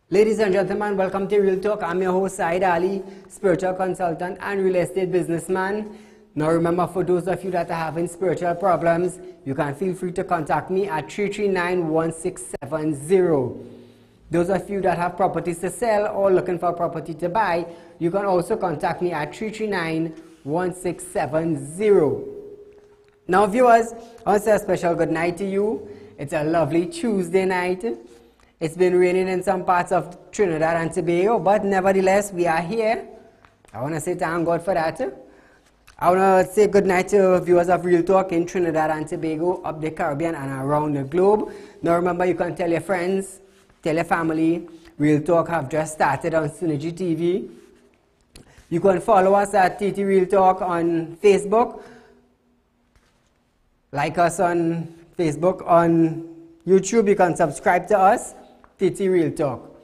Ladies and gentlemen, welcome to Real Talk. I'm your host, Saieed Ali, spiritual consultant and real estate businessman. Now remember, for those of you that are having spiritual problems, you can feel free to contact me at 339-1670. Those of you that have properties to sell or looking for a property to buy, you can also contact me at 339-1670. Now viewers, I want to say a special good night to you. It's a lovely Tuesday night. It's been raining in some parts of Trinidad and Tobago, but nevertheless, we are here. I want to say thank God for that. I want to say good night to viewers of Real Talk in Trinidad and Tobago, up the Caribbean and around the globe. Now remember, you can tell your friends, tell your family, Real Talk have just started on Synergy TV. You can follow us at TT Real Talk on Facebook. Like us on Facebook. On YouTube, you can subscribe to us. TT Real Talk.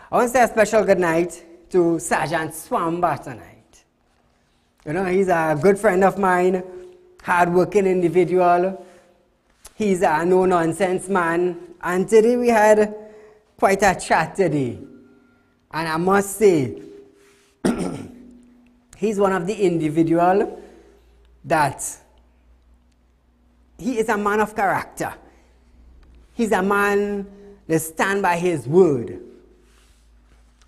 I want to say a special good night to Sergeant Swamba tonight. You know, he's a good friend of mine, hard-working individual. He's a no-nonsense man. And today we had quite a chat today. And I must say, he's one of the individuals that he is a man of character. He's a man that stands by his word.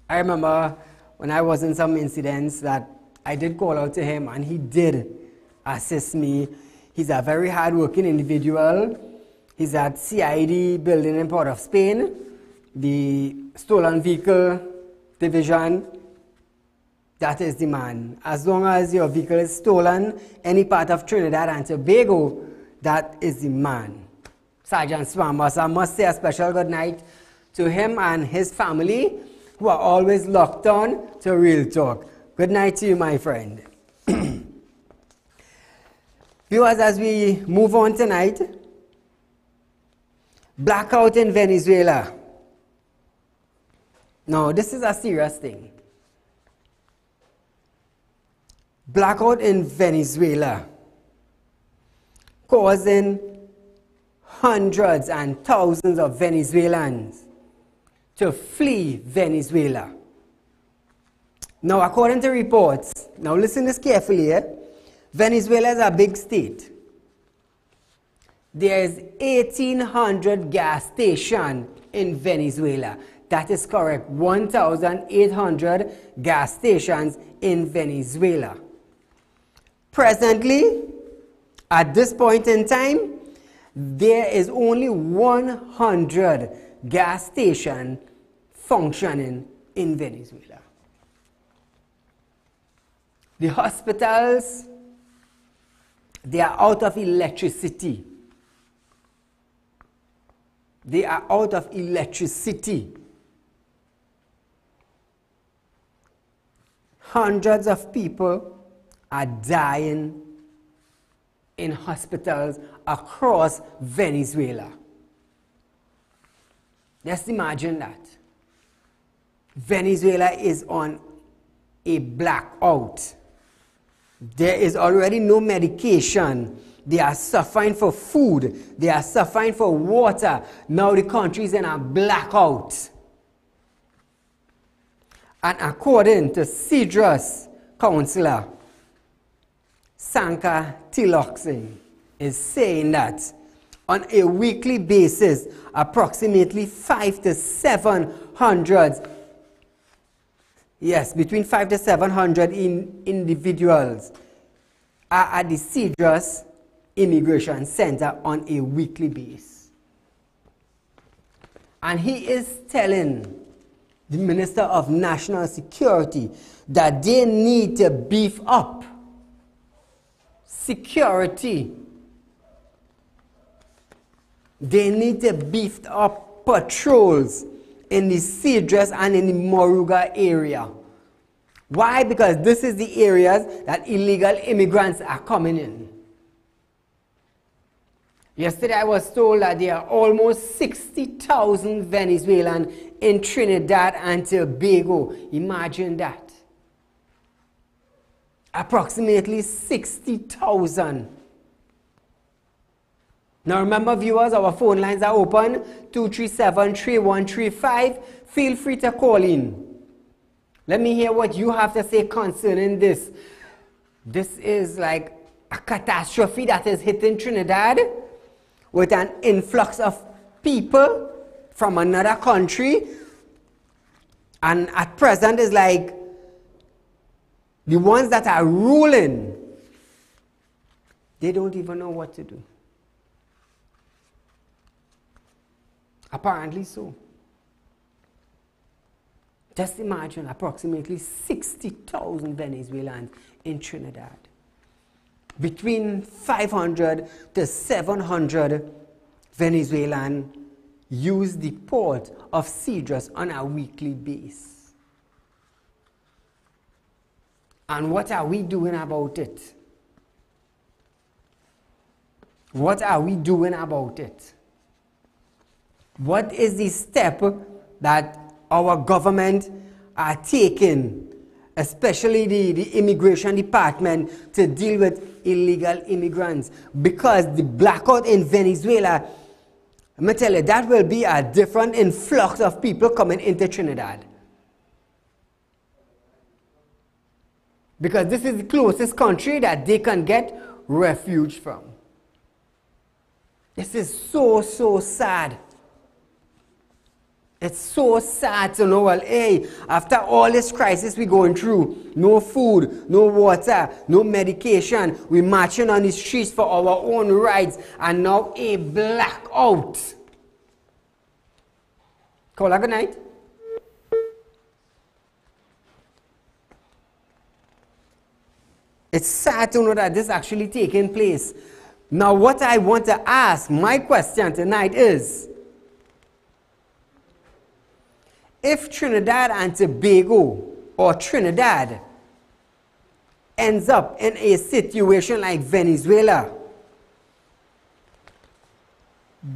I remember when I was in some incidents that I did call out to him and he did assist me. He's a very hard-working individual. He's at CID building in Port of Spain, the stolen vehicle division. That is the man. As long as your vehicle is stolen, any part of Trinidad and Tobago, that is the man. Sergeant Swamba. So I must say a special good night to him and his family who are always locked on to Real Talk. Good night to you, my friend. Viewers, as we move on tonight, blackout in Venezuela. Now, this is a serious thing. Blackout in Venezuela, causing hundreds and thousands of Venezuelans to flee Venezuela. Now, according to reports, now listen to this carefully, Venezuela is a big state. There is 1,800 gas stations in Venezuela. That is correct, 1,800 gas stations in Venezuela. Presently, at this point in time, there is only 100 gas stations functioning in Venezuela. The hospitals, they are out of electricity. They are out of electricity. Hundreds of people are dying in hospitals across Venezuela. Just imagine that. Venezuela is on a blackout. There is already no medication. They are suffering for food. They are suffering for water. Now the country is in a blackout. And according to Cedrus Councillor Sanka Tiloxing is saying that on a weekly basis, approximately 500 to 700, yes, between 500 to 700 individuals are at the Cedrus Immigration Center on a weekly basis. And he is telling the Minister of National Security that they need to beef up security. They need to beef up patrols in the Cedrus and in the Moruga area. Why? Because this is the areas that illegal immigrants are coming in. Yesterday I was told that there are almost 60,000 Venezuelans in Trinidad and Tobago. Imagine that. Approximately 60,000. Now remember, viewers, our phone lines are open, 237-3135. Feel free to call in. Let me hear what you have to say concerning this. This is like a catastrophe that is hitting Trinidad with an influx of people from another country. And at present, it's like the ones that are ruling, they don't even know what to do. Apparently so. Just imagine approximately 60,000 Venezuelans in Trinidad. Between 500 to 700 Venezuelans use the port of Cedros on a weekly basis. And what are we doing about it? What are we doing about it? What is the step that our government are taking, especially the immigration department, to deal with illegal immigrants? Because the blackout in Venezuela, let me tell you, that will be a different influx of people coming into Trinidad. Because this is the closest country that they can get refuge from. This is so, so sad. It's so sad to know, well, hey, after all this crisis we're going through, no food, no water, no medication, we're marching on the streets for our own rights, and now a blackout. Caller, good night. It's sad to know that this is actually taking place. Now, what I want to ask, my question tonight is, if Trinidad and Tobago or Trinidad ends up in a situation like Venezuela,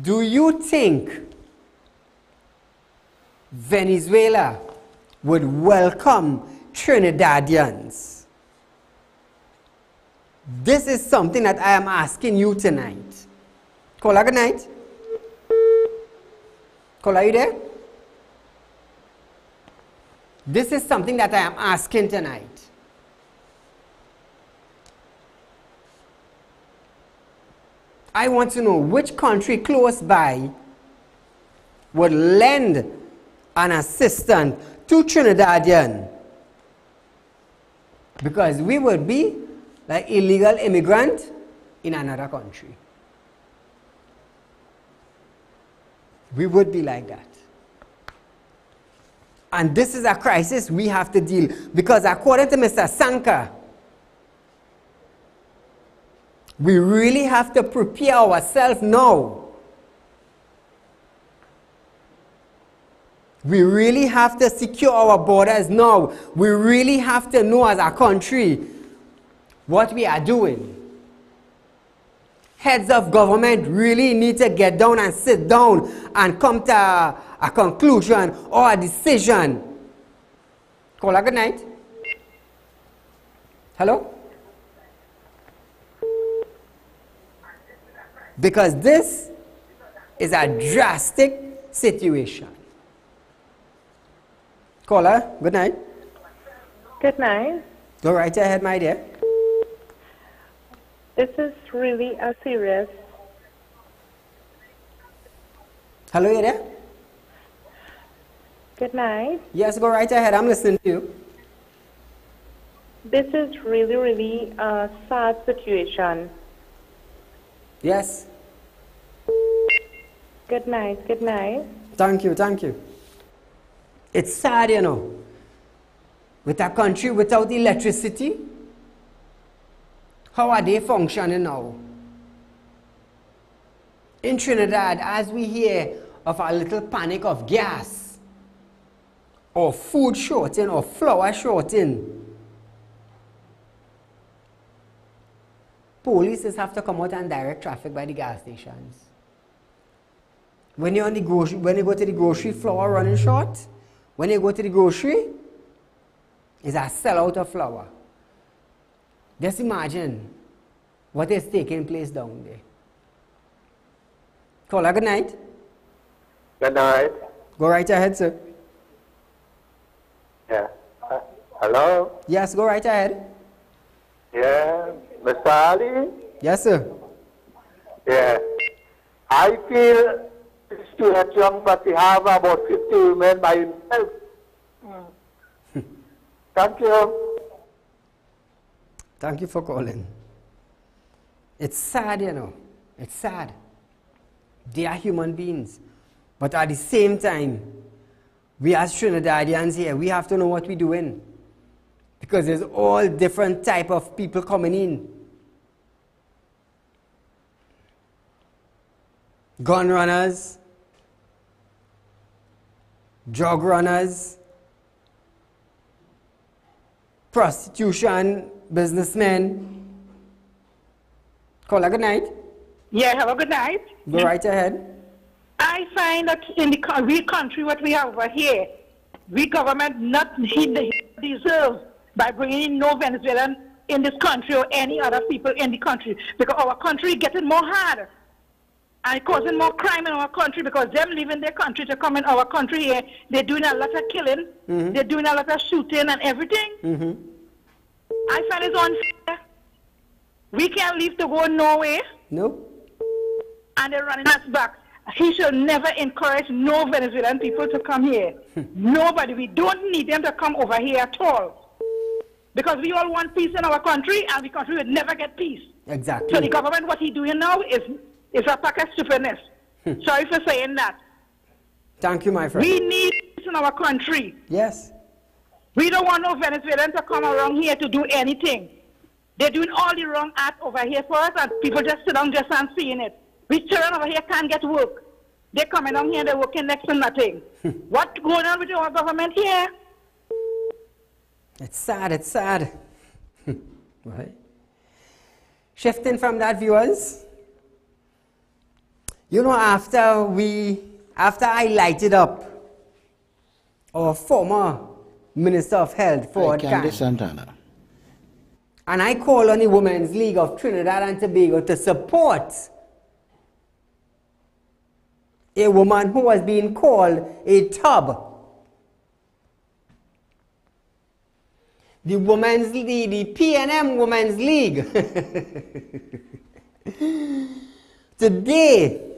do you think Venezuela would welcome Trinidadians? This is something that I am asking you tonight. Caller, good night. Caller, are you there? This is something that I am asking tonight. I want to know which country close by would lend an assistance to Trinidadian, because we would be like illegal immigrant in another country. We would be like that. And this is a crisis we have to deal, because according to Mr. Sanka, we really have to prepare ourselves now. We really have to secure our borders now. We really have to know as a country what we are doing. Heads of government really need to get down and sit down and come to a conclusion or a decision. Caller, good night. Hello? Because this is a drastic situation. Caller, good night. Good night. Go right ahead, my dear. This is really a serious. Hello, you there? Good night. Yes, go right ahead. I'm listening to you. This is really a sad situation. Yes. Good night. Good night. Thank you, thank you. It's sad, you know. With a country without electricity, how are they functioning now? In Trinidad, as we hear of a little panic of gas, or food shorting, or flour shorting, police have to come out and direct traffic by the gas stations. When you're on the grocery, when you go to the grocery, flour running short. When you go to the grocery, it's a sellout of flour. Just imagine what is taking place down there. Caller, good night. Good night. Go right ahead, sir. Yeah. Hello? Yes, go right ahead. Yeah. Mr. Ali? Yes, sir. Yeah. I feel still at young, but he have about 50 women by himself. Thank you. Thank you for calling. It's sad, you know. It's sad. They are human beings. But at the same time, we as Trinidadians here, we have to know what we're doing. Because there's all different type of people coming in. Gun runners, drug runners, prostitution, businessmen. Caller, good night. Yeah, have a good night. Go right ahead. I find that in the we country, what we have over here, we government not deserve by bringing in no Venezuelan in this country or any other people in the country, because our country getting more hard and causing more crime in our country, because them leaving their country to come in our country here, they're doing a lot of killing, they're doing a lot of shooting and everything. I find it's unfair. We can't leave to go nowhere. No. And they're running us back. He should never encourage no Venezuelan people to come here. Nobody. We don't need them to come over here at all. Because we all want peace in our country, and the country will never get peace. Exactly. So the government, what he's doing now is a pack of stupidness. Sorry for saying that. Thank you, my friend. We need peace in our country. Yes. We don't want no Venezuelan to come around here to do anything. They're doing all the wrong act over here for us, and people just sit down just and seeing it. We children over here can't get work. They're coming down here and they're working next to nothing. What's going on with our government here? It's sad, it's sad. Right. Shifting from that, viewers, you know, after I lighted up our former Minister of Health, Ford Candy Santana, and I called on the Women's League of Trinidad and Tobago to support a woman who was being called a tub. The Women's League, the PNM Women's League, today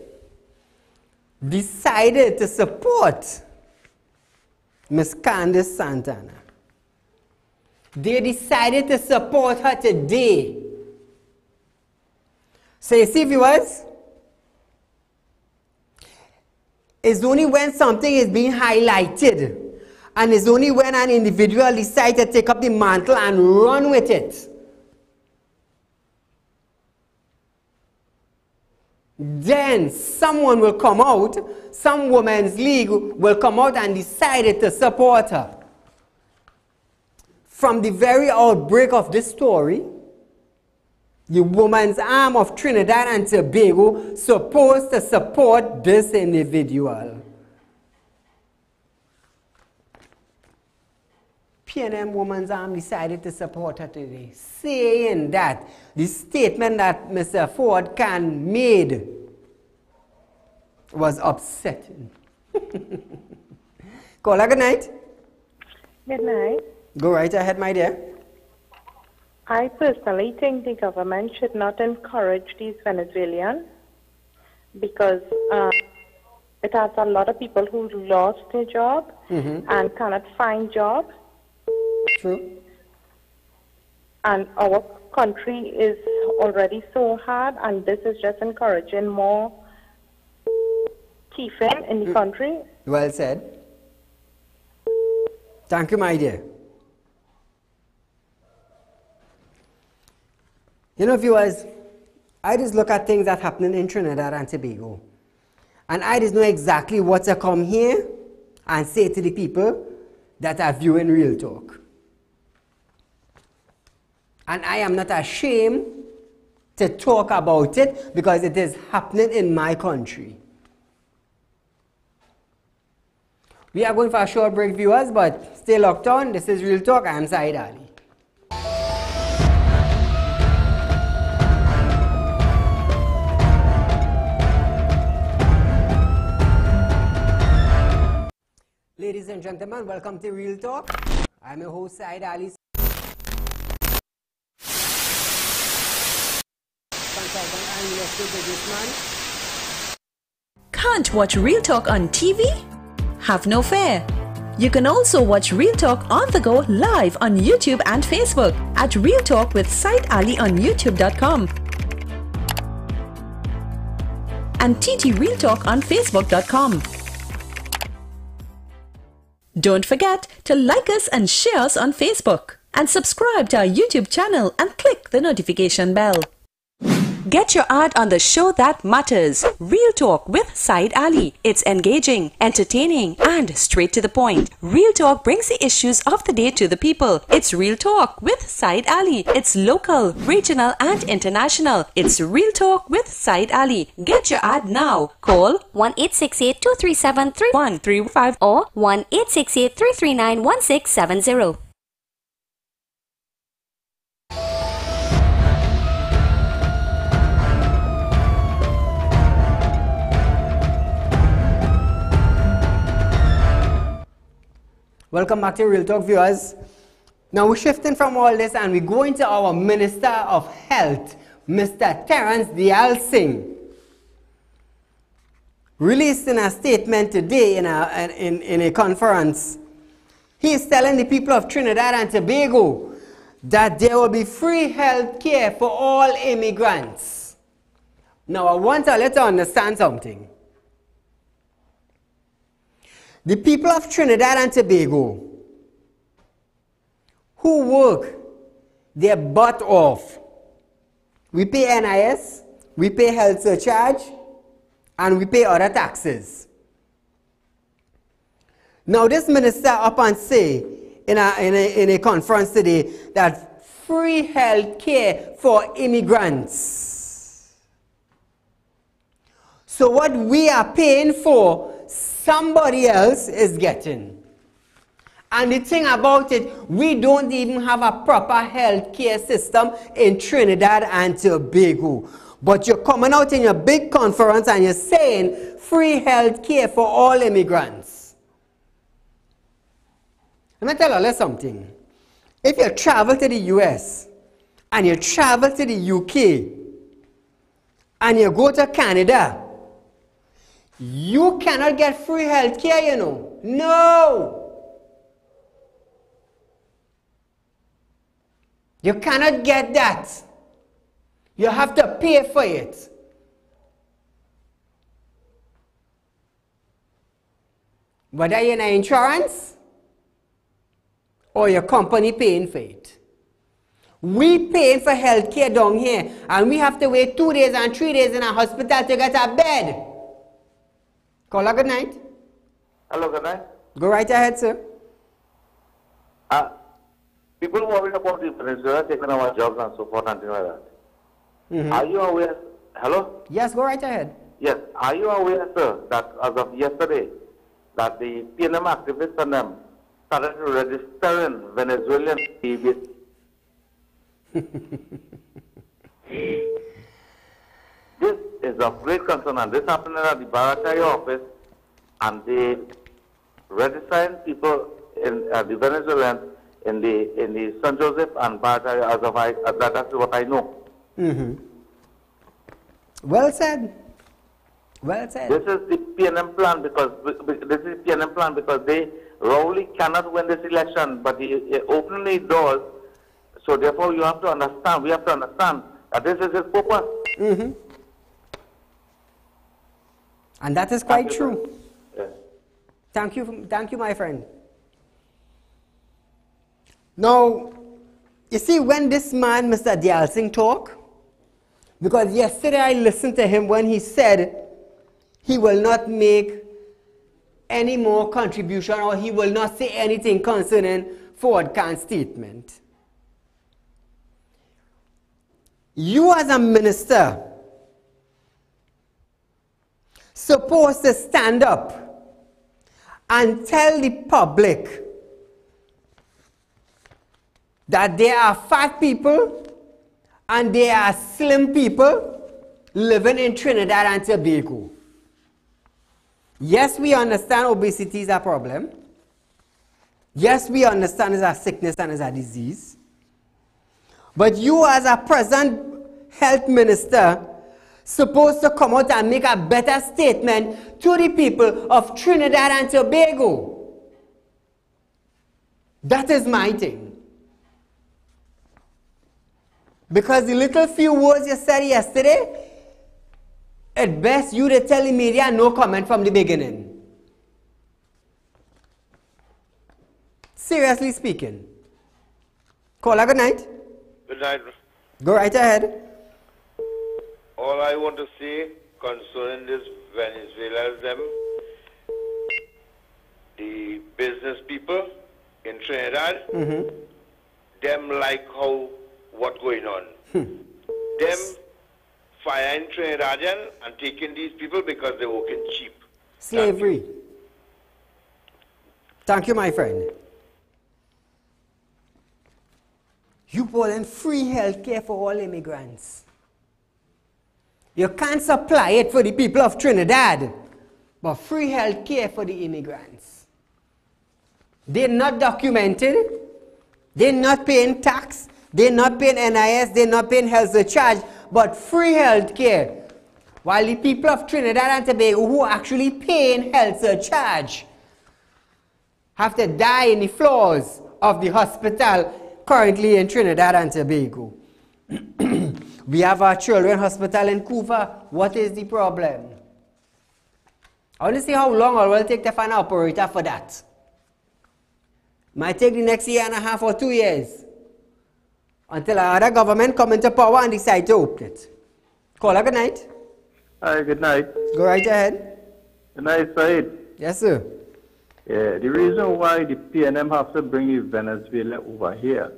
decided to support Miss Candice Santana. They decided to support her today. So you see, viewers, it's only when something is being highlighted, and it's only when an individual decides to take up the mantle and run with it, then someone will come out, some women's league will come out and decide to support her. From the very outbreak of this story, the Women's Arm of Trinidad and Tobago supposed to support this individual. PNM Women's Arm decided to support her today, saying that the statement that Mr. Ford Can made was upsetting. Caller, good night. Good night. Go right ahead, my dear. I personally think the government should not encourage these Venezuelans because it has a lot of people who lost their job and cannot find jobs. True. And our country is already so hard, and this is just encouraging more thieving in the country. Well said. Thank you, my dear. You know, viewers, I just look at things that are happening in Trinidad and Tobago, and I just know exactly what to come here and say to the people that are viewing Real Talk. And I am not ashamed to talk about it because it is happening in my country. We are going for a short break, viewers, but stay locked on. This is Real Talk. I am Saieed Ali. Ladies and gentlemen, welcome to Real Talk. I'm your host, Saieed Ali, consultant and real estate businessman. Can't watch Real Talk on TV? Have no fear. You can also watch Real Talk on the go live on YouTube and Facebook at Real Talk with Saieed Ali on YouTube.com and TT Real Talk on Facebook.com. Don't forget to like us and share us on Facebook and subscribe to our YouTube channel and click the notification bell. Get your ad on the show that matters. Real Talk with Saieed Ali. It's engaging, entertaining, and straight to the point. Real Talk brings the issues of the day to the people. It's Real Talk with Saieed Ali. It's local, regional, and international. It's Real Talk with Saieed Ali. Get your ad now. Call 1-868-237-3135 or 1-868-339-1670. Welcome back to Real Talk, viewers. Now we're shifting from all this and we're going to our Minister of Health, Mr. Terence Dayal Singh. Released in a statement today in a conference, he is telling the people of Trinidad and Tobago that there will be free health care for all immigrants. Now I want to let you understand something. The people of Trinidad and Tobago who work their butt off, we pay NIS, we pay health surcharge, and we pay other taxes. Now this minister up and say in a conference today that free health care for immigrants. So what we are paying for, somebody else is getting. And the thing about it, we don't even have a proper health care system in Trinidad and Tobago. But you're coming out in your big conference and you're saying free health care for all immigrants. Let me tell you something. If you travel to the US and you travel to the UK and you go to Canada, you cannot get free health care, you know. No! You cannot get that. You have to pay for it. Whether you're in insurance or your company paying for it. We paying for health care down here and we have to wait 2 days and 3 days in a hospital to get a bed. Caller, good night. Hello, good night. Go right ahead, sir. People worried about the Venezuela taking our jobs and so forth and things like that. Mm-hmm. Are you aware? Hello? Yes, go right ahead. Yes. Are you aware, sir, that as of yesterday, that the PNM activists and them started registering Venezuelan babies? This is of great concern, and this happened at the Barataya office, and they registering people in the Venezuelans in the San Joseph and Barataya that's what I know. Mm-hmm. Well said. Well said. This is the PNM plan because they Rowley cannot win this election, but he openly does. So therefore, you have to understand. We have to understand that this is his purpose. Mm-hmm. And that is quite true. Yes. Thank you, my friend. Now, you see, when this man, Mr. Dayal Singh, talk, because yesterday I listened to him when he said he will not make any more contribution or he will not say anything concerning Ford Khan's statement. You as a minister supposed to stand up and tell the public that there are fat people and there are slim people living in Trinidad and Tobago. Yes, we understand obesity is a problem. Yes, we understand it's a sickness and it's a disease. But you as a present health minister supposed to come out and make a better statement to the people of Trinidad and Tobago. That is my thing. Because the little few words you said yesterday, at best you to tell the media no comment from the beginning. Seriously speaking. Caller, good night. Good night. Go right ahead. All I want to say concerning this Venezuela, the business people in Trinidad, them like how what going on. Them firing Trinidadian and taking these people because they're working cheap. Slavery. Thank you, my friend. You want free health care for all immigrants. You can't supply it for the people of Trinidad, but free health care for the immigrants. They're not documented. They're not paying tax. They're not paying NIS. They're not paying health surcharge, but free health care. While the people of Trinidad and Tobago who are actually paying health surcharge have to die in the floors of the hospital currently in Trinidad and Tobago. We have our children's hospital in Cuba. What is the problem? I want to see how long it will take to find an operator for that. Might take the next year and a half or 2 years until another government come into power and decide to open it. Caller, good night. Hi, good night. Go right ahead. Good night, Saeed. Yes, sir. Yeah, the reason why the PNM have to bring Venezuela over here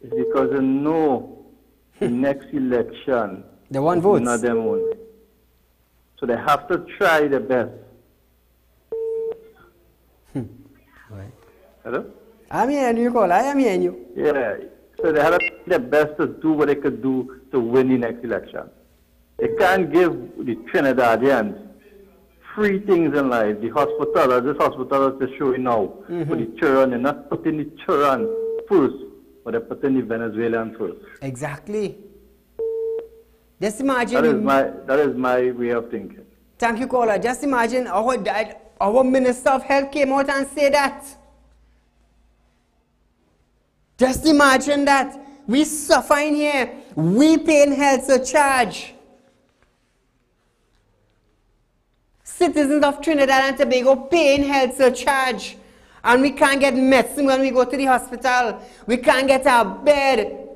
is because they know the next election The one votes. not them only. So they have to try their best. Right. Hello? I'm hearing you, caller. I am hearing you. Yeah. So they have to try their best to do what they could do to win the next election. They can't give the Trinidadians free things in life. The hospital, this hospital is showing now for the children. They're not putting the children first, but they're putting the Venezuelans first. Exactly. Just imagine. That is my way of thinking. Thank you, caller. Just imagine our Minister of Health came out and said that. Just imagine that. We suffering here. We paying health surcharge. Citizens of Trinidad and Tobago paying health surcharge. And we can't get medicine when we go to the hospital. We can't get our bed.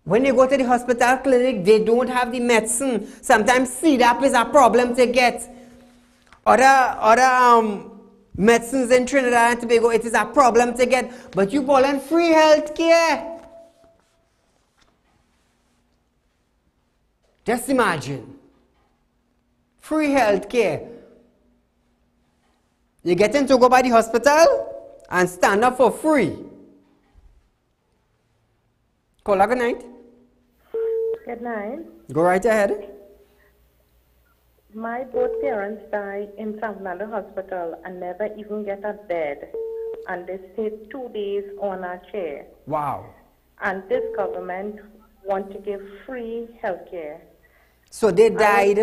When you go to the hospital clinic, they don't have the medicine. Sometimes CDAP is a problem to get. Other medicines in Trinidad and Tobago, it is a problem to get. But you call them free health care. Just imagine. Free health care. You get in to go by the hospital and stand up for free. Caller, good night. Good night. Go right ahead. My both parents died in St. Fernando Hospital and never even get a bed. And they stayed 2 days on a chair. Wow. And this government want to give free health care. So they died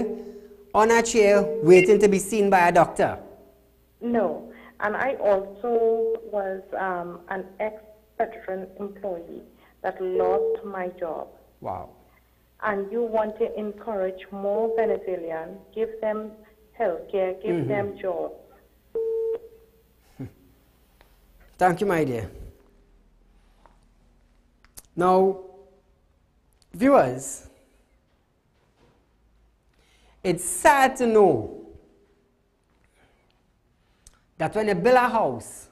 on a chair waiting to be seen by a doctor? No. And I also was an ex-veteran employee that lost my job. Wow. And you want to encourage more Venezuelans, give them health care, give them jobs. Thank you, my dear. Now, viewers, it's sad to know that when you build a house,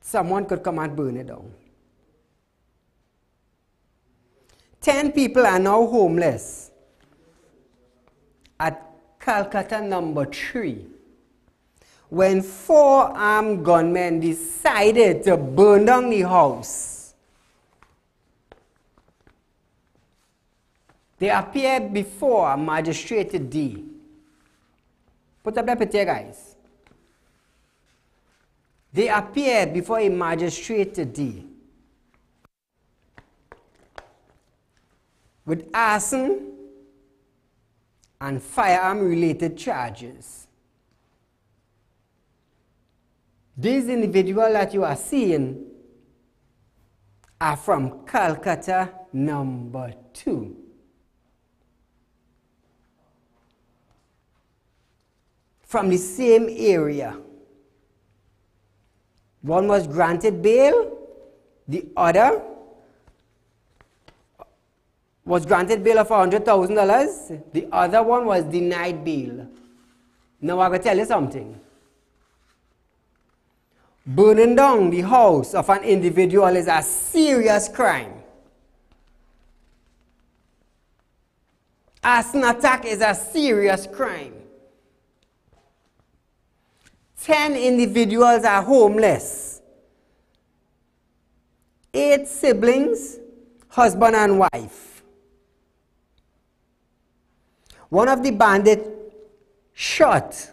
someone could come and burn it down. 10 people are now homeless at Calcutta number 3 when 4 armed gunmen decided to burn down the house. They appeared before a magistrate today Put up that picture, guys. They appeared before a magistrate today with arson and firearm-related charges. These individuals that you are seeing are from Calcutta number 2. From the same area. One was granted bail, the other was granted bail of $100,000, the other one was denied bail. Now I'm going to tell you something. Burning down the house of an individual is a serious crime. Arson attack is a serious crime. 10 individuals are homeless. 8 siblings, husband and wife. One of the bandits shot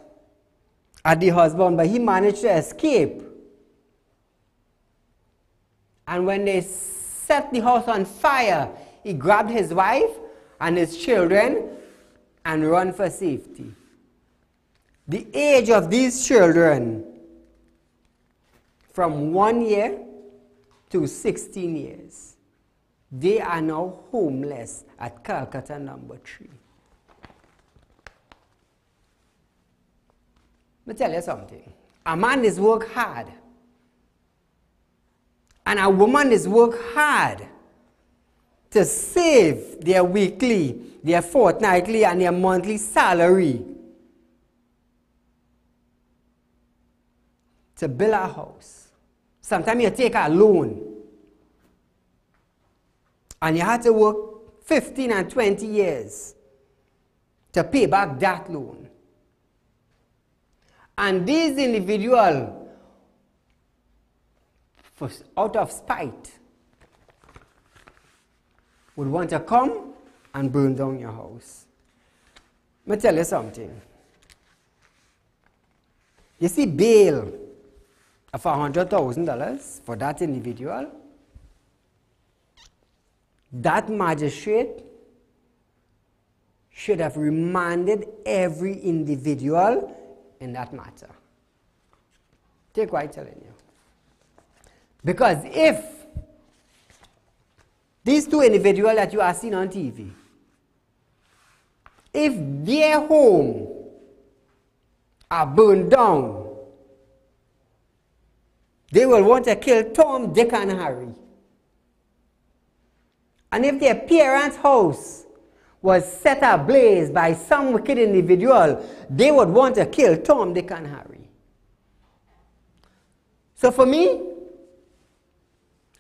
at the husband, but he managed to escape. And when they set the house on fire, he grabbed his wife and his children and ran for safety. The age of these children from 1 year to 16 years. They are now homeless at Calcutta number 3. Let me tell you something. A man is work hard. And a woman is work hard to save their weekly, their fortnightly, and their monthly salary to build a house. Sometimes you take a loan and you have to work 15 and 20 years to pay back that loan. And these individuals, out of spite, would want to come and burn down your house. Let me tell you something. You see, bail of $100,000 for that individual, that magistrate should have remanded every individual in that matter. Take what I'm telling you. Because if these 2 individuals that you are seeing on TV, if their home are burned down, they will want to kill Tom, Dick, and Harry. And if their parents' house was set ablaze by some wicked individual, they would want to kill Tom, Dick, and Harry. So for me,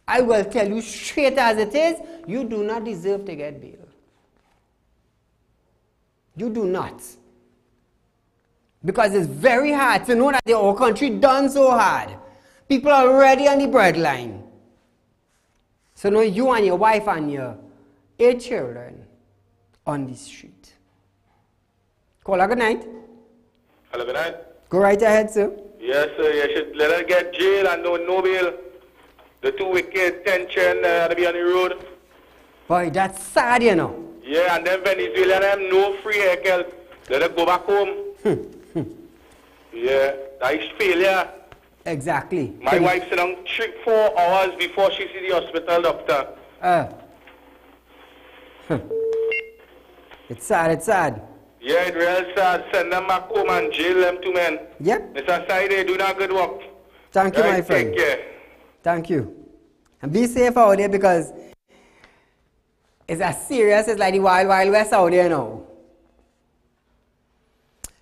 I will tell you straight as it is, you do not deserve to get bail. You do not. Because it's very hard to know that the whole country done so hard. People are already on the breadline. So now you and your wife and your 8 children on the street. Call her good night. Hello, good night. Go right ahead, sir. Yes, sir. You should let her get jail and no bail. The 2 wicked tension to be on the road. Boy, that's sad, you know. Yeah, and then Venezuelan them no free haircut. Let her go back home. Yeah, that is failure. Exactly. My wife sit down 3-4 hours before she see the hospital doctor. It's sad, it's sad. Yeah, it's real sad. Send them back home and jail them 2 men. Yep. Mr. Saieed, they do not good work. Thank you, my friend. Take care. Thank you. And be safe out there because it's as serious as like the Wild Wild West out there now.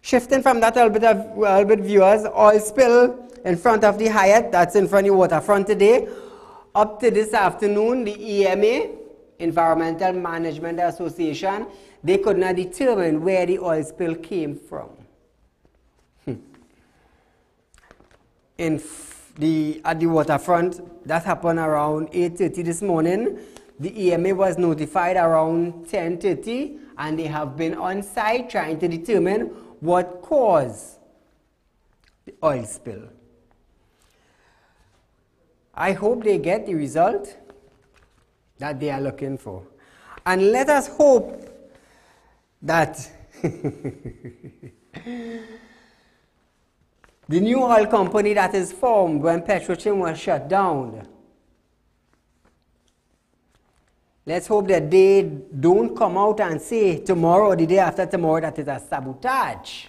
Shifting from that a little bit viewers, oil spill in front of the Hyatt, that's in front of the waterfront today. Up to this afternoon, the EMA, Environmental Management Association, they could not determine where the oil spill came from. At the waterfront, that happened around 8:30 this morning. The EMA was notified around 10:30, and they have been on site trying to determine what caused the oil spill. I hope they get the result that they are looking for. And let us hope that the new oil company that is formed when Petrochem was shut down, let's hope that they don't come out and say tomorrow or the day after tomorrow that it's a sabotage.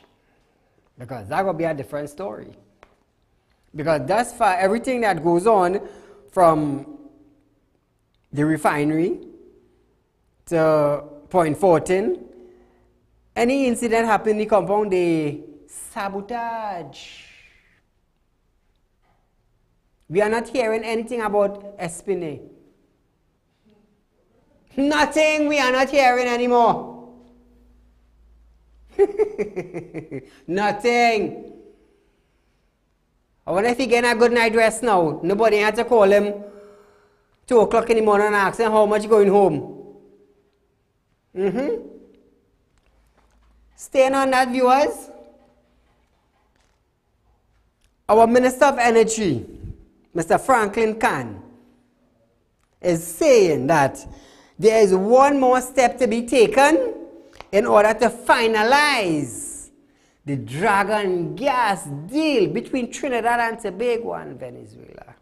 Because that will be a different story. Because thus far, everything that goes on from the refinery to Point 14, any incident happen in the compound, they sabotage. We are not hearing anything about Espinay. Nothing we are not hearing anymore. Nothing. I wonder if he getting a good night rest now. Nobody had to call him 2 o'clock in the morning and ask him how much going home. Staying on that, viewers. Our Minister of Energy, Mr. Franklin Khan, is saying that there is one more step to be taken in order to finalize the Dragon gas deal between Trinidad and Tobago and Venezuela.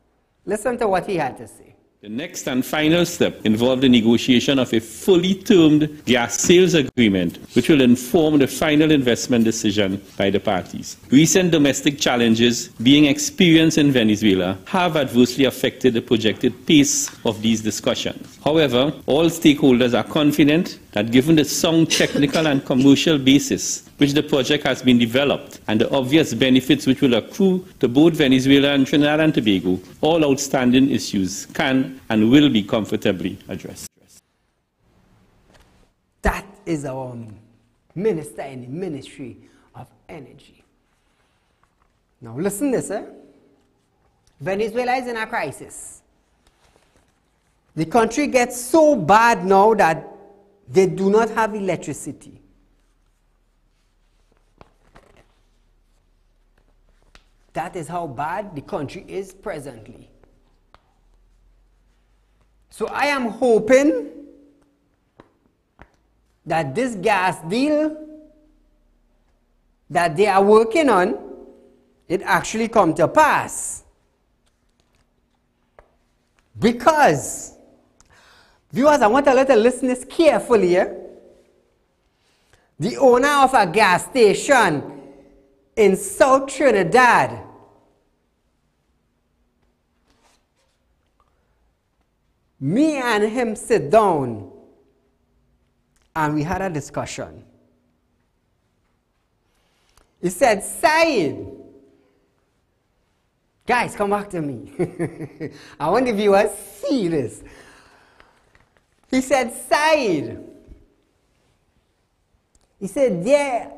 Listen to what he had to say. The next and final step involved the negotiation of a fully termed gas sales agreement, which will inform the final investment decision by the parties. Recent domestic challenges being experienced in Venezuela have adversely affected the projected pace of these discussions. However, all stakeholders are confident that given the sound technical and commercial basis which the project has been developed and the obvious benefits which will accrue to both Venezuela and Trinidad and Tobago, all outstanding issues can and will be comfortably addressed. That is our minister in the Ministry of Energy. Now listen to this, Venezuela is in a crisis. The country gets so bad now that they do not have electricity. That is how bad the country is presently. So I am hoping that this gas deal that they are working on, it actually come to pass. Because, viewers, I want to let the listeners carefully here. The owner of a gas station in South Trinidad me and him sit down and we had a discussion. He said, Saeed, guys, come back to me. I want the viewers to see this. He said, Saeed, he said, there,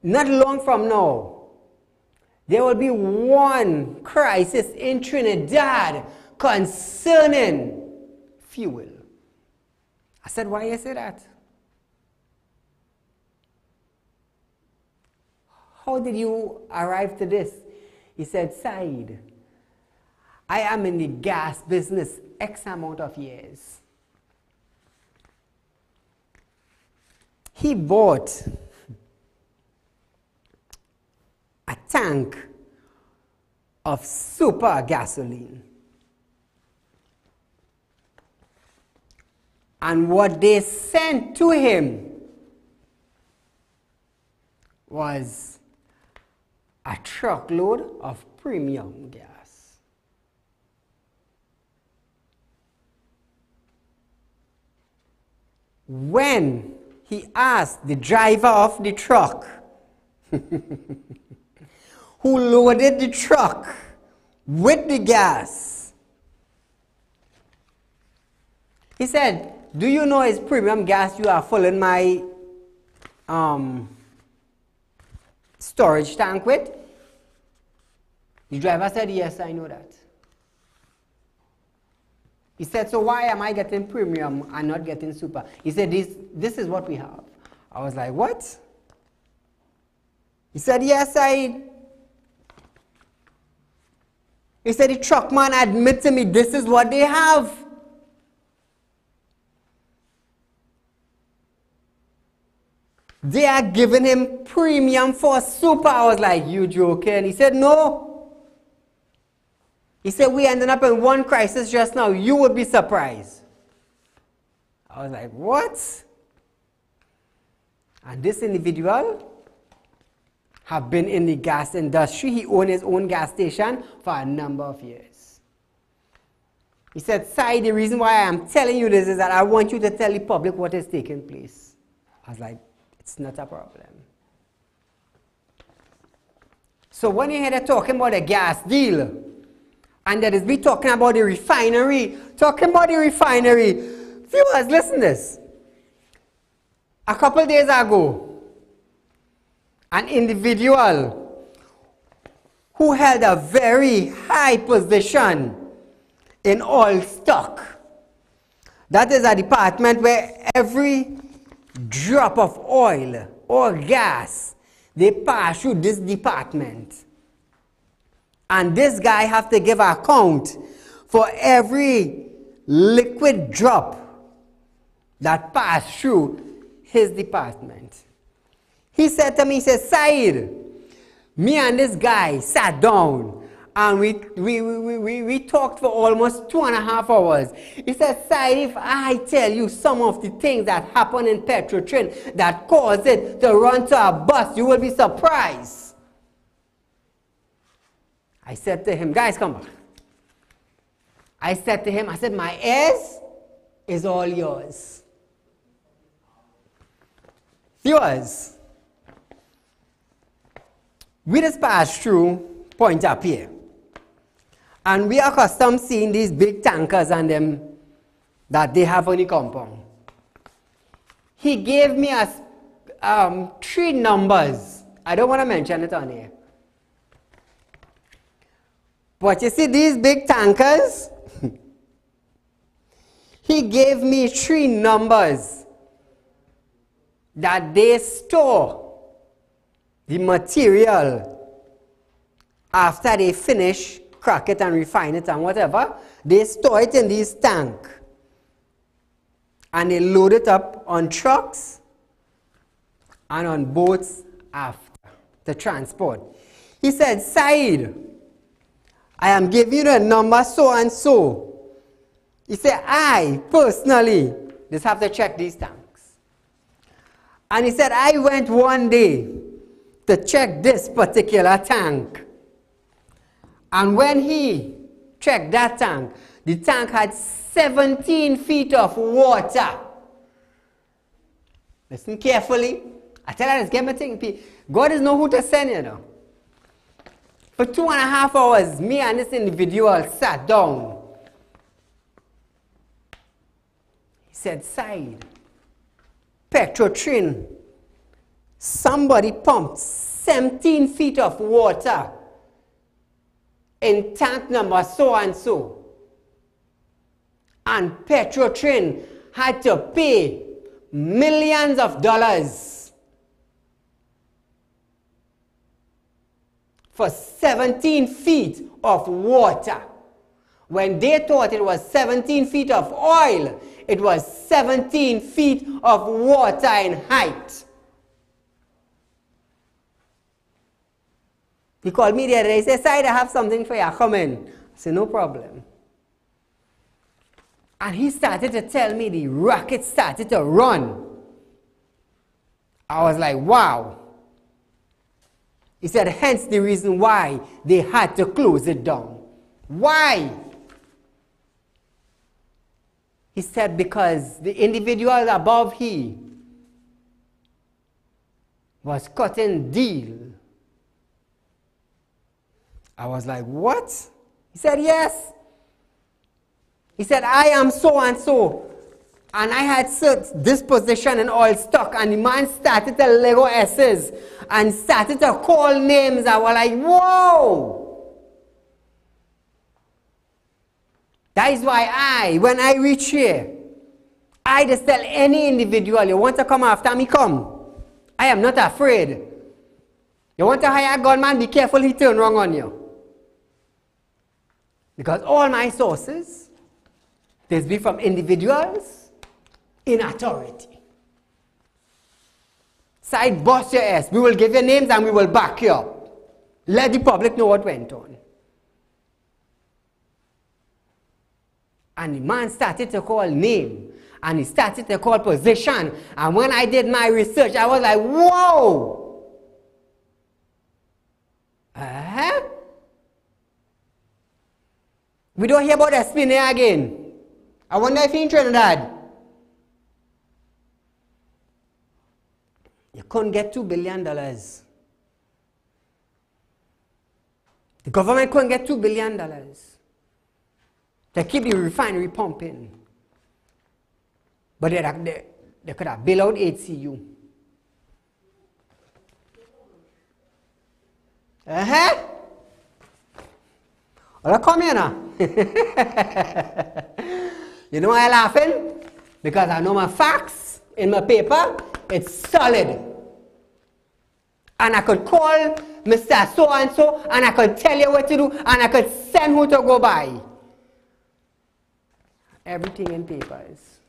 not long from now, there will be one crisis in Trinidad concerning fuel. I said, why you say that? How did you arrive to this? He said, Saeed, I am in the gas business X amount of years. He bought a tank of super gasoline. And what they sent to him was a truckload of premium gas. When he asked the driver of the truck who loaded the truck with the gas, he said, do you know it's premium gas you are filling my storage tank with? The driver said, yes, I know that. He said, so why am I getting premium and not getting super? He said, this is what we have. I was like, what? He said, yes, Saeed. He said, the truck man admit to me, this is what they have. They are giving him premium for super. I was like, you joking? He said, no. He said, we ended up in one crisis just now. You would be surprised. I was like, what? And this individual have been in the gas industry. He owned his own gas station for a number of years. He said, Saeed, the reason why I am telling you this is that I want you to tell the public what is taking place. I was like, it's not a problem. So when you hear them talking about the gas deal, and that is we talking about the refinery, viewers, listen to this. A couple days ago, an individual who held a very high position in oil stock, that is a department where every drop of oil or gas, they pass through this department. And this guy have to give account for every liquid drop that passed through his department. He said to me, he said, Saeed, me and this guy sat down and we talked for almost 2.5 hours. He said, Saeed, if I tell you some of the things that happen in Petrotrin that caused it to run to a bus, you will be surprised. I said to him, guys, come back. I said to him, I said, my ears is all yours. Viewers, we just passed through Point Up here. And we are accustomed seeing these big tankers and them that they have on the compound. He gave me 3 numbers. I don't want to mention it on here. But you see these big tankers? He gave me 3 numbers that they store the material after they finish, crack it and refine it and whatever. They store it in this tank and they load it up on trucks and on boats after the transport. He said, Saeed, I am giving you the number so and so. He said, I personally just have to check these tanks. And he said, I went one day to check this particular tank. And when he checked that tank, the tank had 17 feet of water. Listen carefully. I tell you this, get my thing. God is know who to send, you know. For 2.5 hours, me and this individual sat down. He said, Saeed, Petrotrin, somebody pumped 17 feet of water in tank number so and so. And Petrotrin had to pay millions of dollars for 17 feet of water. When they thought it was 17 feet of oil, it was 17 feet of water in height. He called me the other day. He said, Saeed, I have something for you. Come in. I said, no problem. And he started to tell me the rocket started to run. I was like, wow. He said, hence the reason why they had to close it down. Why? He said, because the individual above he was cutting deal. I was like, what? He said, yes. He said, I am so and so. And I had this position in oil stock. And the man started to Lego S's and started to call names. I was like, whoa. That is why when I reach here, I just tell any individual, you want to come after me, come. I am not afraid. You want to hire a gunman, be careful he turn wrong on you. Because all my sources, there's been from individuals in authority. Side boss your ass. We will give you names and we will back you up. Let the public know what went on. And the man started to call name. And he started to call position. And when I did my research, I was like, whoa! We don't hear about that spinner again. I wonder if he's in Trinidad. You couldn't get $2 billion. The government couldn't get $2 billion to keep the refinery pumping. But they could have bailed out HCU. Well, come here now. You know why I'm laughing? Because I know my facts in my paper. It's solid. And I could call Mr. So-and-so and I could tell you what to do and I could send who to go by. Everything in papers.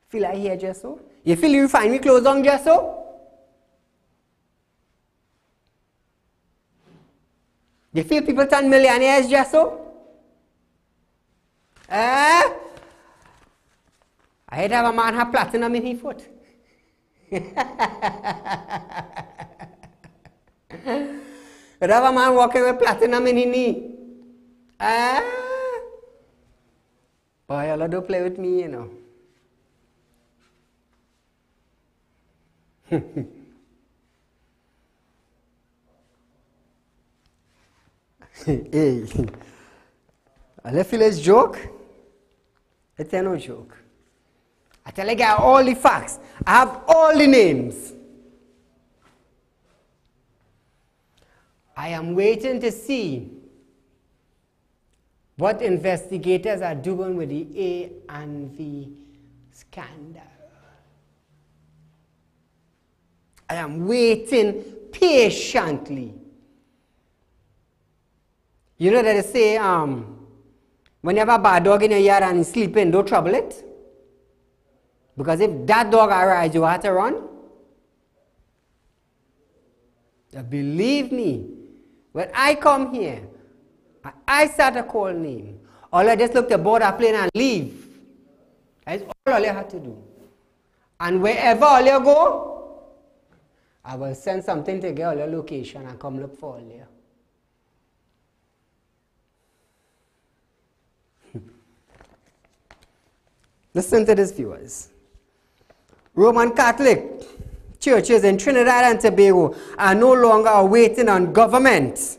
Feel I hear just so? You feel you find me closed down just so? You feel people turn millionaires just so? I hate to have a man have platinum in his foot. I'd have a man walking with platinum in his knee. Boy, y'all don't play with me, you know. Hey, I feel it's joke. It's no joke. I tell you, I got all the facts. I have all the names. I am waiting to see what investigators are doing with the A&V scandal. I am waiting patiently. You know that they say, when you have a bad dog in your yard and he's sleeping, don't trouble it. Because if that dog arrives, you have to run. Believe me, when I come here, I start to call name. All I just look to board a plane and leave. That's all you have to do. And wherever all you go, I will send something to get all your location and come look for all you. Listen to this, viewers. Roman Catholic churches in Trinidad and Tobago are no longer waiting on government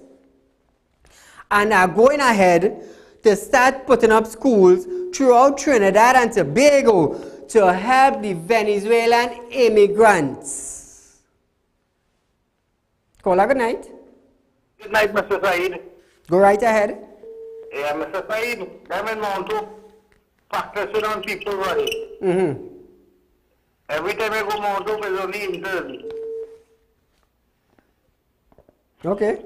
and are going ahead to start putting up schools throughout Trinidad and Tobago to help the Venezuelan immigrants. Caller, good night. Good night, Mr. Saeed. Go right ahead. Yeah, Mr. Saeed, I'm in Monto. Practicing on people right. Every time I go Monto, there's only interns. Okay.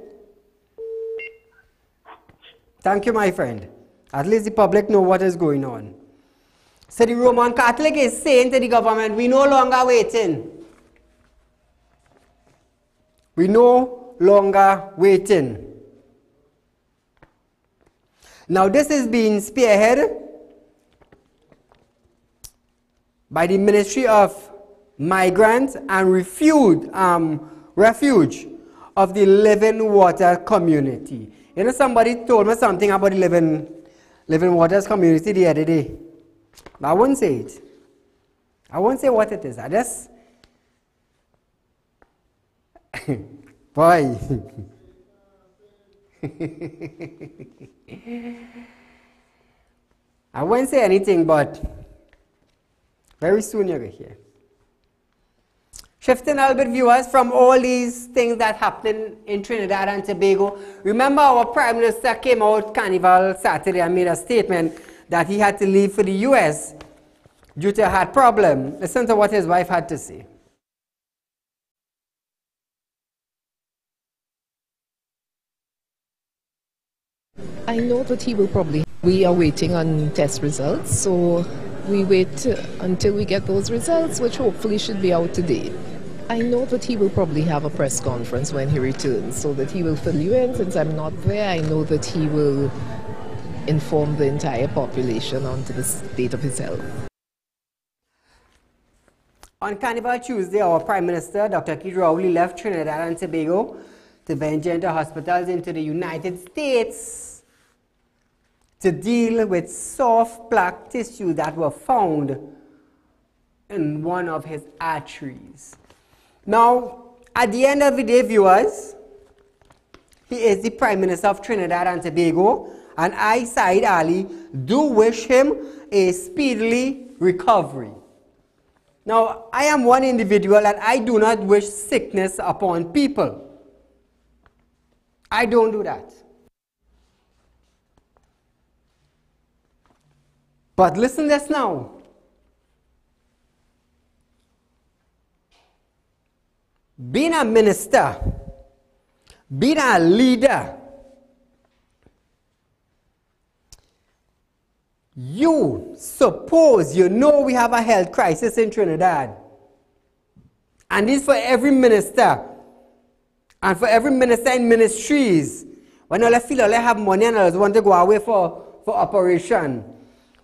Thank you, my friend. At least the public know what is going on. So the Roman Catholic is saying to the government, we no longer waiting. We no longer waiting. Now this is being spearheaded by the Ministry of Migrants and Refuge of the Living Water Community. You know, somebody told me something about the Living Waters community the other day. But I won't say it. I won't say what it is. I just... Boy. I won't say anything, but very soon you'll hear. Shifting a little bit, viewers, from all these things that happened in Trinidad and Tobago. Remember our Prime Minister came out Carnival Saturday and made a statement that he had to leave for the US. due to a heart problem. Listen to what his wife had to say. I know that he will probably. We are waiting on test results, so we wait until we get those results, which hopefully should be out today. I know that he will probably have a press conference when he returns, so that he will fill you in. Since I'm not there, I know that he will inform the entire population onto the state of his health. On Carnival Tuesday, our Prime Minister, Dr. Keith Rowley, left Trinidad and Tobago to venture into hospitals into the United States to deal with soft plaque tissue that were found in one of his arteries. Now, at the end of the day, viewers, he is the Prime Minister of Trinidad and Tobago, and I, Saieed Ali, do wish him a speedily recovery. Now, I am one individual and I do not wish sickness upon people. I don't do that. But listen this now. Being a minister, being a leader, you suppose you know we have a health crisis in Trinidad. And this for every minister and for every minister in ministries. When all feel all have money and all want to go away for operation.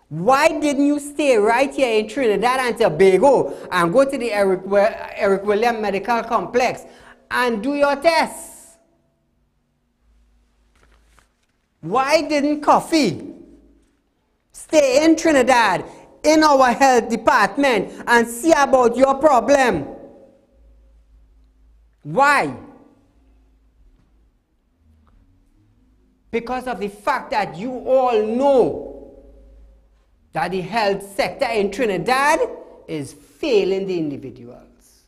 Why didn't you stay right here in Trinidad and Tobago and go to the Eric William Medical Complex and do your tests? Why didn't Coffee stay in Trinidad in our health department and see about your problem? Why? Because of the fact that you all know that the health sector in Trinidad is failing the individuals.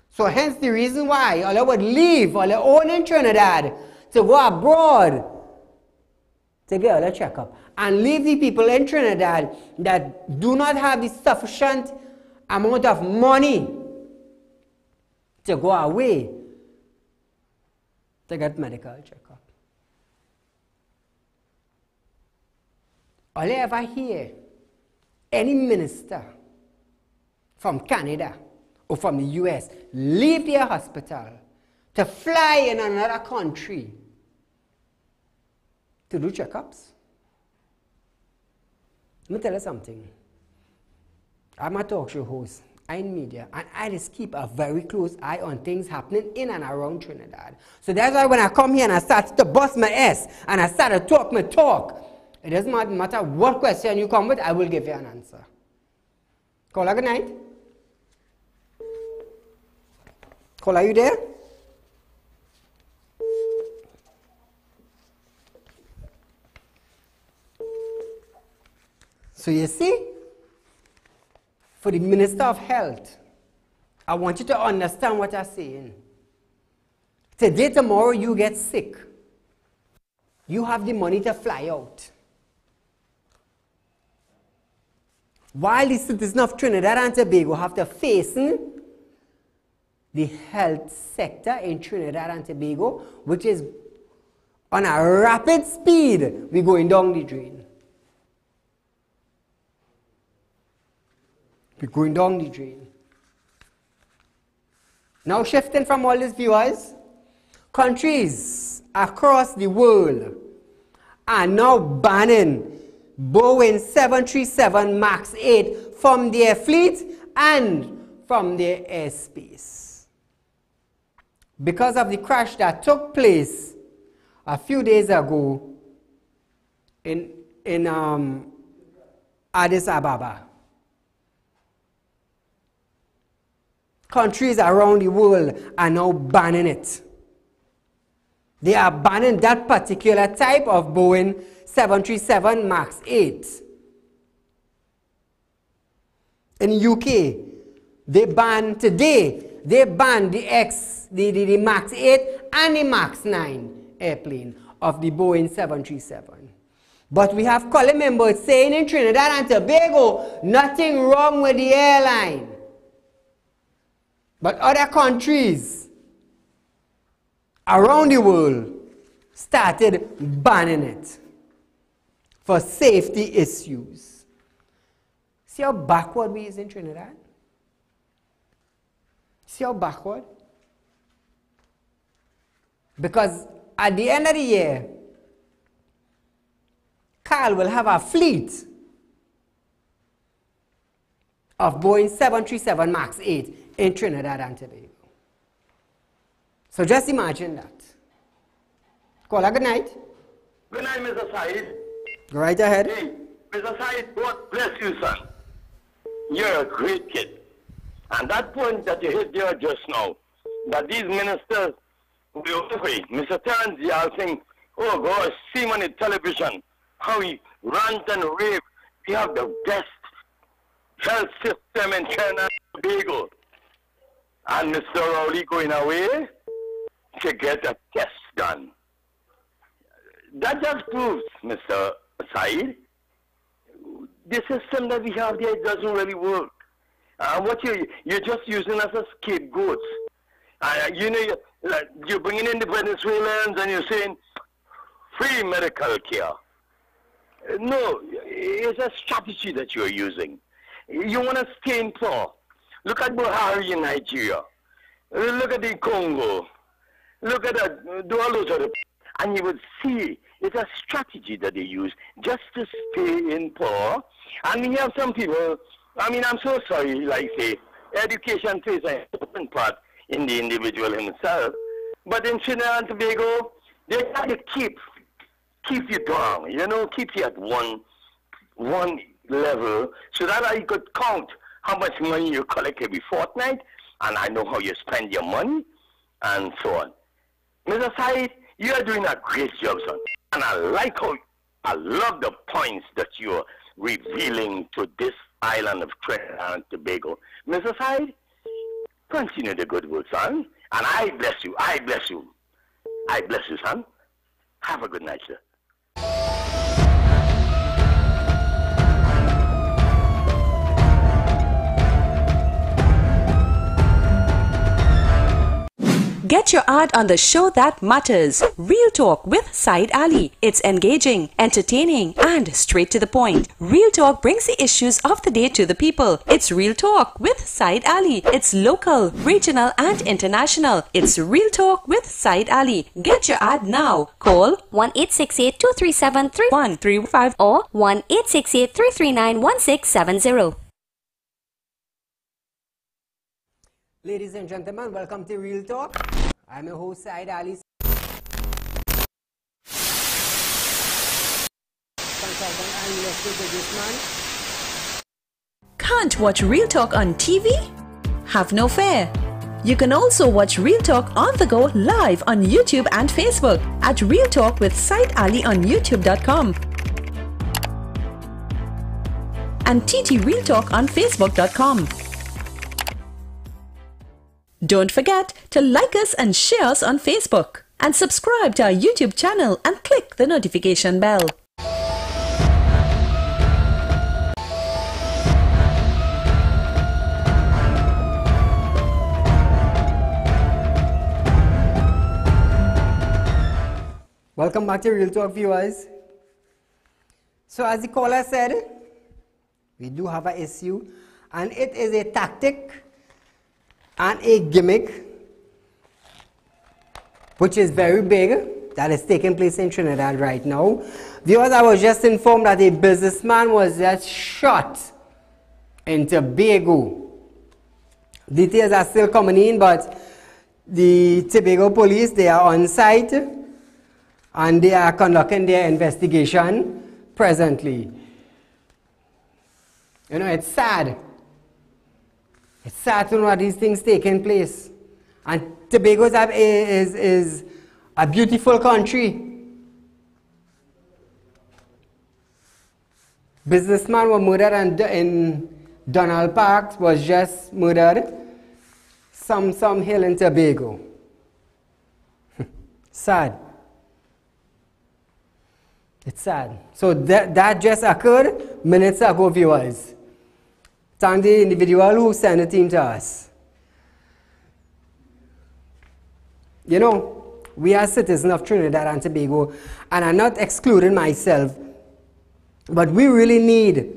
So hence the reason why all would leave all their own in Trinidad to go abroad to get a checkup and leave the people in Trinidad that do not have the sufficient amount of money to go away to get medical checkup. All you ever hear any minister from Canada or from the US leave their hospital to fly in another country to do checkups? Let me tell you something. I'm a talk show host. I'm in media, and I just keep a very close eye on things happening in and around Trinidad. So that's why when I come here and I start to bust my ass and I start to talk my talk, it doesn't matter what question you come with, I will give you an answer. Caller, good night. Caller, are you there? So you see, for the Minister of Health, I want you to understand what I'm saying. Today, tomorrow, you get sick. You have the money to fly out. While the citizens of Trinidad and Tobago have to face the health sector in Trinidad and Tobago, which is on a rapid speed, we're going down the drain. We're going down the drain. Now shifting from all these viewers, countries across the world are now banning Boeing 737 MAX 8 from their fleet and from their airspace. Because of the crash that took place a few days ago in Addis Ababa. Countries around the world are now banning it. They are banning that particular type of Boeing 737 MAX 8. In UK, they banned today, they banned the MAX 8 and the MAX 9 airplane of the Boeing 737. But we have calling members saying in Trinidad and Tobago, nothing wrong with the airline. But other countries around the world started banning it for safety issues. See how backward we is in Trinidad? See how backward? Because at the end of the year, Carl will have a fleet of Boeing 737 MAX 8 in Trinidad and Tobago. So just imagine that. Caller, good night. Good night, Mr. Saeed. Go right ahead. Hey, Mr. Saeed, God bless you, son. You're a great kid. And that point that you hit there just now, that these ministers, Mr. Terence Yal saying, oh gosh, see him on the television, how he rant and rave. We have the best health system in Trinidad and Tobago. And Mr. Rowley going away to get a test done. That just proves, Mr. Saeed, the system that we have there doesn't really work. What you're just using us as scapegoats. You know, you're bringing in the Venezuelans and you're saying free medical care. No, it's a strategy that you're using. You want to stay in power. Look at Buhari in Nigeria. Look at the Congo. Look at all those other. And you would see it's a strategy that they use just to stay in power. And we have some people, I mean, I'm so sorry, like say, education plays an important part in the individual himself. But in Trinidad and Tobago, they try to keep you down, you know, keep you at one level so that I could count how much money you collect every fortnight, and I know how you spend your money, and so on. Mr. Saeed, you are doing a great job, son. And I love the points that you're revealing to this island of Trinidad and Tobago. Mr. Saeed, continue the good work, son. And I bless you. I bless you. I bless you, son. Have a good night, sir. Get your ad on the show that matters. Real Talk with Saieed Ali. It's engaging, entertaining, and straight to the point. Real Talk brings the issues of the day to the people. It's Real Talk with Saieed Ali. It's local, regional, and international. It's Real Talk with Saieed Ali. Get your ad now. Call 1-868-237-3135 or 1-868-339-1670. Ladies and gentlemen, welcome to Real Talk. I'm your host, Saieed Ali, consultant and investor businessman. Can't watch Real Talk on TV? Have no fear. You can also watch Real Talk on the go live on YouTube and Facebook at Real Talk with Saieed Ali on YouTube.com and TT Real Talk on Facebook.com. Don't forget to like us and share us on Facebook and subscribe to our YouTube channel and click the notification bell. Welcome back to Real Talk, viewers. So as the caller said, we do have an issue, and it is a tactic and a gimmick which is very big that is taking place in Trinidad right now. Viewers, I was just informed that a businessman was just shot in Tobago. Details are still coming in, but the Tobago police, they are on site and they are conducting their investigation presently. You know, it's sad. It's sad to know that these things taking place. And Tobago is a beautiful country. Businessman was murdered in Donald Park was just murdered. Some hill in Tobago. Sad. It's sad. So that just occurred minutes ago, viewers. Thank the individual who sent it in to us. You know, we are citizens of Trinidad and Tobago, and I'm not excluding myself, but we really need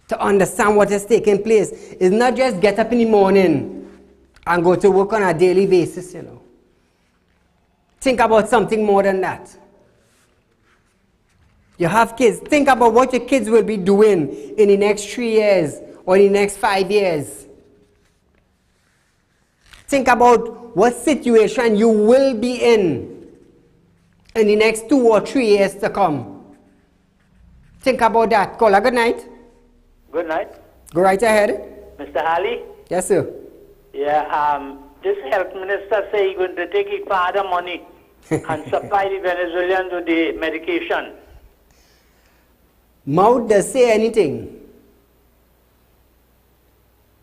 to understand what is taking place. It's not just get up in the morning and go to work on a daily basis, you know. Think about something more than that. You have kids. Think about what your kids will be doing in the next 3 years or in the next 5 years. Think about what situation you will be in the next 2 or 3 years to come. Think about that. Caller, good night. Good night. Go right ahead. Mr. Ali? Yes, sir. Yeah, this health minister say he's going to take his father money and supply the Venezuelans with the medication. Mouth does say anything.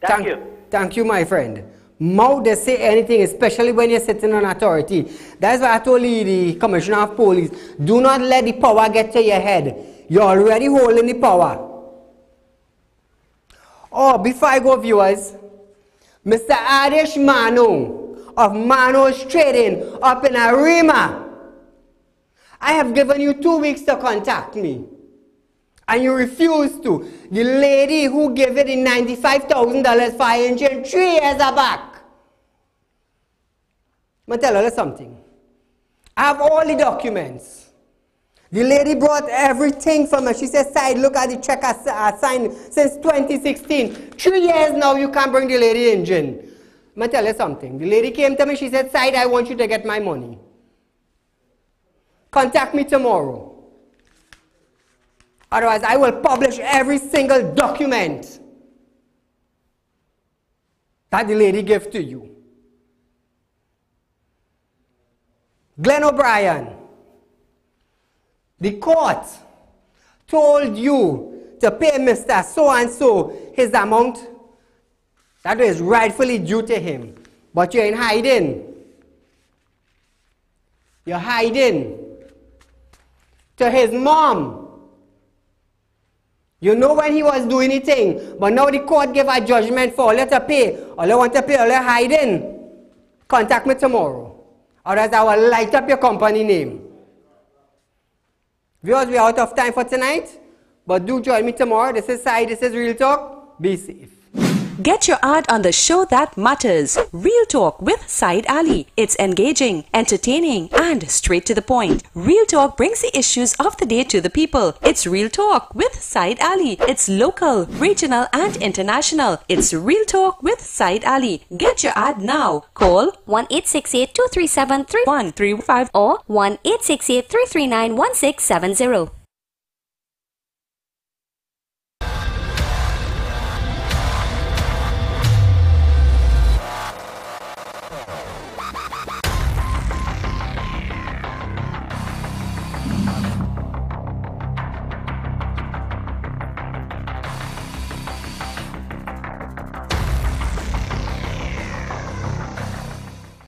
Thank you. Thank you, my friend. Mouth does say anything, especially when you're sitting on authority. That's why I told you, the Commissioner of Police, do not let the power get to your head. You're already holding the power. Oh, before I go, viewers, Mr. Adish Mano of Mano's Trading up in Arima, I have given you 2 weeks to contact me, and you refuse to. The lady who gave it the $95,000 for her engine 3 years back. I'm going to tell you something. I have all the documents. The lady brought everything from her. She said, Said, look at the check I signed since 2016. 3 years now, you can't bring the lady engine. I'm going to tell you something. The lady came to me, she said, Said, I want you to get my money. Contact me tomorrow. Otherwise, I will publish every single document that the lady gave to you. Glenn O'Brien, the court told you to pay Mr. So-and-so his amount that is rightfully due to him. But you're in hiding. You're hiding. To his mom. You know when he was doing anything, but now the court gave a judgment for all you to pay. All you want to pay, all you hiding. Contact me tomorrow. Otherwise, I will light up your company name. Viewers, we are out of time for tonight, but do join me tomorrow. This is Saieed, this is Real Talk. Be safe. Get your ad on the show that matters. Real Talk with Saieed Ali. It's engaging, entertaining, and straight to the point. Real Talk brings the issues of the day to the people. It's Real Talk with Saieed Ali. It's local, regional, and international. It's Real Talk with Saieed Ali. Get your ad now. Call 1-868-237-3135 or 1-868-339-1670.